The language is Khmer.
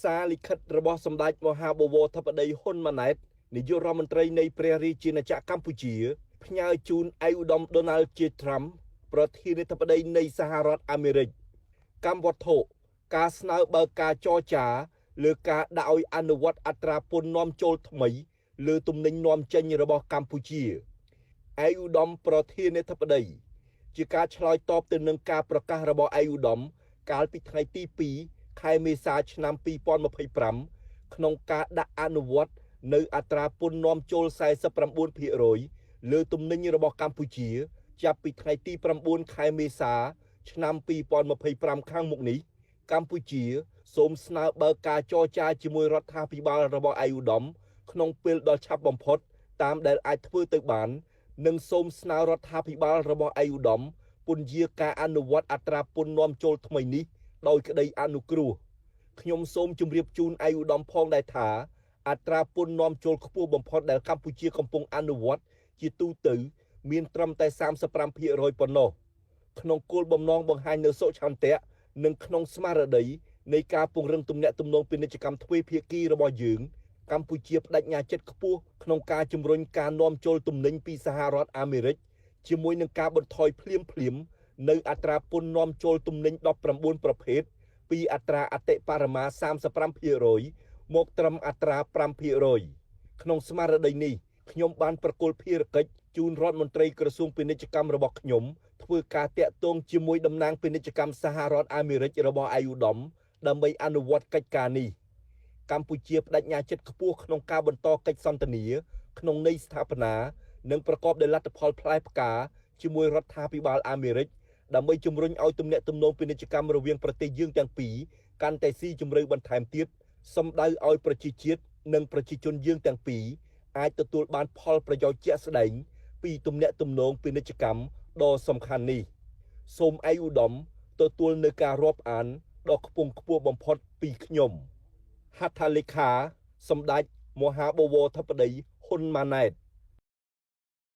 សារលិខិតរបស់សម្ដេចមហាបវរធិបតីហ៊ុនម៉ាណែតនាយករដ្ឋមន្ត្រីនៃព្រះរាជាណាចក្រកម្ពុជាផ្ញើជូនឯកឧត្តម Donald J. Trump ប្រធានាធិបតីនៃសហរដ្ឋអាមេរិកកម្មវត្ថុការស្នើបើកការចរចាលើការដាក់ឲ្យអនុវត្តអត្រាពន្ធនាំចូលថ្មីលើទំនិញនាំចេញរបស់កម្ពុជាឯកឧត្តមប្រធានាធិបតីជាការឆ្លើយតបទៅនឹងការប្រកាសរបស់ឯកឧត្តមកាលពីថ្ងៃទី2ខែមេសាឆ្នាំ2025ក្នុងការដាក់អនុវត្តនៅអត្រាពន្ធនាំចូល 49% លើទំនិញរបស់កម្ពុជាចាប់ពីថ្ងៃទី9ខែមេសាឆ្នាំ2025ខាងមុខនេះកម្ពុជាសូមស្នើបើកការចរចាជាមួយរដ្ឋាភិបាលរបស់ឯកឧត្តមក្នុងពេលដ៏ឆាប់បំផុតតាមដែលអាចធ្វើទៅបាននិងសូមស្នើរដ្ឋាភិបាលរបស់ឯកឧត្តមពន្យាការអនុវត្តអត្រាពន្ធនាំចូលថ្មីនេះដោយក្តីអនុគ្រោះខ្ញុំសូមជម្រាបជូនឯកឧត្តមផងដែរថាអត្រាពន្ធនាំចូលខ្ពស់បំផុតដែលកម្ពុជាកំពុងអនុវត្តជាទូទៅមានត្រឹមតែ 35% ប៉ុណ្ណោះក្នុងគោលបំណងបង្ហាញនូវសុឆន្ទៈនិងក្នុងស្មារតីនៃការពង្រឹងទំនាក់ទំនងពាណិជ្ជកម្មទ្វេភាគីរបស់យើងកម្ពុជាបដិញ្ញាចិត្តខ្ពស់ក្នុងការជំរុញការនាំចូលទំនិញពីសហរដ្ឋអាមេរិកជាមួយនឹងការបន្ថយភ្លាមនៅអត្រាពន្ធនាំចូលទំនិញ19ប្រភេទពីអត្រាអតិបរមា 35% មកត្រឹមអត្រា 5% ក្នុងស្មារតីនេះខ្ញុំបានប្រគល់ភារកិច្ចជូនរដ្ឋមន្ត្រីក្រសួងពាណិជ្ជកម្មរបស់ខ្ញុំធ្វើការតាក់ទងជាមួយតំណាងពាណិជ្ជកម្មសហរដ្ឋអាមេរិករបស់ឯកឧត្តមដើម្បីអនុវត្តកិច្ចការនេះកម្ពុជាបដិញ្ញាចិត្តខ្ពស់ក្នុងការបន្តកិច្ចសន្ទនាក្នុងន័យស្ថាបនានិងប្រកបដោយលទ្ធផលផ្លែផ្កាជាមួយរដ្ឋាភិបាលអាមេរិកដើម្បីជំរុញឲ្យទំនាក់ទំនងពាណិជ្ជកម្មរវាងប្រទេសយើងទាំងពីរកាន់តែស៊ីជម្រៅបន្ថែមទៀតសម្ដៅឲ្យប្រជាជាតិនិងប្រជាជនយើងទាំងពីរអាចទទួលបានផលប្រយោជន៍ជាក់ស្ដែងពីទំនាក់ទំនងពាណិជ្ជកម្មដ៏សំខាន់នេះសូមឯកឧត្តមទទួលនៅការរាប់អានដ៏ខ្ពង់ខ្ពស់បំផុតពីខ្ញុំហត្ថលេខាសម្ដេចមហាបវរធិបតីហ៊ុនម៉ាណែត